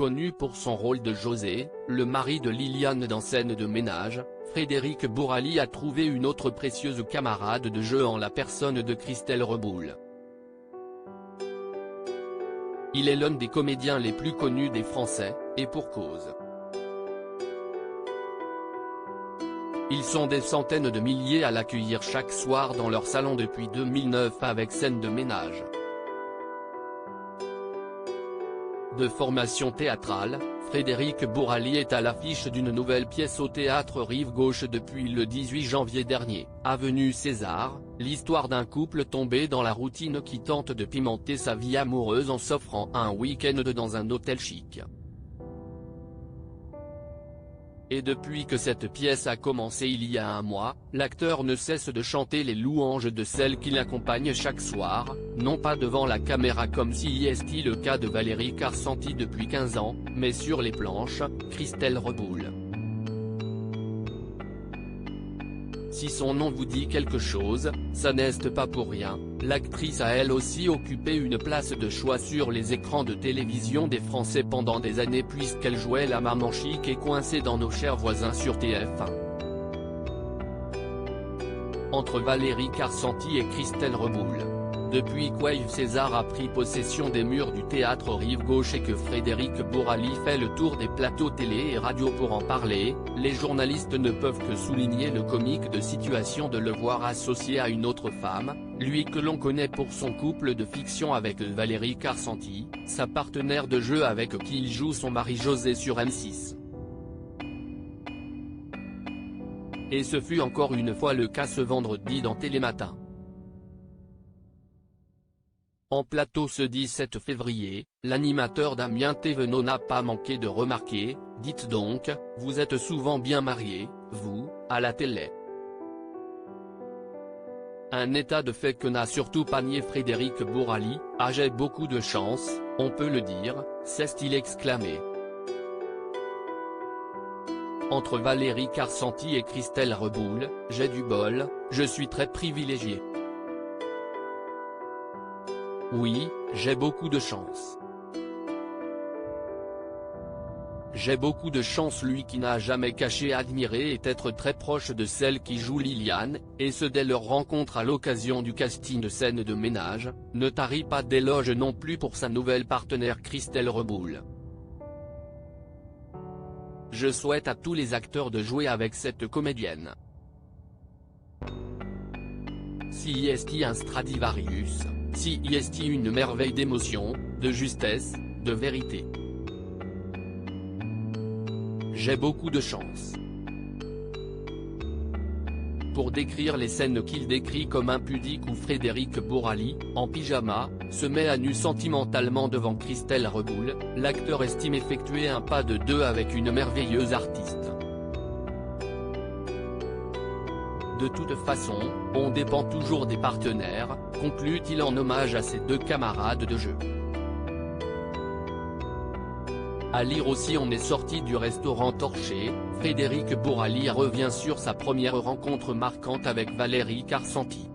connu pour son rôle de José, le mari de Liliane dans Scène de ménage, Frédéric Bourali a trouvé une autre précieuse camarade de jeu en la personne de Christelle Reboul. Il est l'un des comédiens les plus connus des Français, et pour cause. Ils sont des centaines de milliers à l'accueillir chaque soir dans leur salon depuis 2009 avec Scène de ménage. De formation théâtrale, Frédéric Bourali est à l'affiche d'une nouvelle pièce au théâtre Rive Gauche depuis le 18 janvier dernier, avenue César, l'histoire d'un couple tombé dans la routine qui tente de pimenter sa vie amoureuse en s'offrant un week-end dans un hôtel chic. Et depuis que cette pièce a commencé il y a un mois, l'acteur ne cesse de chanter les louanges de celle qui l'accompagne chaque soir, non pas devant la caméra comme si est le cas de Valérie Carcenti depuis 15 ans, mais sur les planches, Christelle Reboul. Si son nom vous dit quelque chose, ça n'est pas pour rien, l'actrice a elle aussi occupé une place de choix sur les écrans de télévision des Français pendant des années puisqu'elle jouait la maman chic et coincée dans Nos chers voisins sur TF1. Entre Valérie Carcenti et Christelle Reboul. Depuis qu'Yves César a pris possession des murs du théâtre Rive Gauche et que Frédéric Bourali fait le tour des plateaux télé et radio pour en parler, les journalistes ne peuvent que souligner le comique de situation de le voir associé à une autre femme, lui que l'on connaît pour son couple de fiction avec Valérie Carcenti, sa partenaire de jeu avec qui il joue son mari José sur M6. Et ce fut encore une fois le cas ce vendredi dans Télématin. En plateau ce 17 février, l'animateur Damien Thévenot n'a pas manqué de remarquer « Dites donc, vous êtes souvent bien mariés, vous, à la télé ». Un état de fait que n'a surtout pas nié Frédéric Bourali, « Ah j'ai beaucoup de chance, on peut le dire », s'est-il exclamé. Entre Valérie Carcenti et Christelle Reboul, j'ai du bol, je suis très privilégié. Oui, j'ai beaucoup de chance. J'ai beaucoup de chance lui qui n'a jamais caché admirer et être très proche de celle qui joue Liliane, et ce dès leur rencontre à l'occasion du casting de Scène de ménage, ne tarit pas d'éloges non plus pour sa nouvelle partenaire Christelle Reboul. Je souhaite à tous les acteurs de jouer avec cette comédienne. Si est un Stradivarius, si est une merveille d'émotion, de justesse, de vérité. J'ai beaucoup de chance. Pour décrire les scènes qu'il décrit comme impudiques où Frédéric Bourali, en pyjama, se met à nu sentimentalement devant Christelle Reboul, l'acteur estime effectuer un pas de deux avec une merveilleuse artiste. De toute façon, on dépend toujours des partenaires, conclut-il en hommage à ses deux camarades de jeu. À lire aussi On est sorti du restaurant torché, Frédéric Bourali revient sur sa première rencontre marquante avec Valérie Carcenti.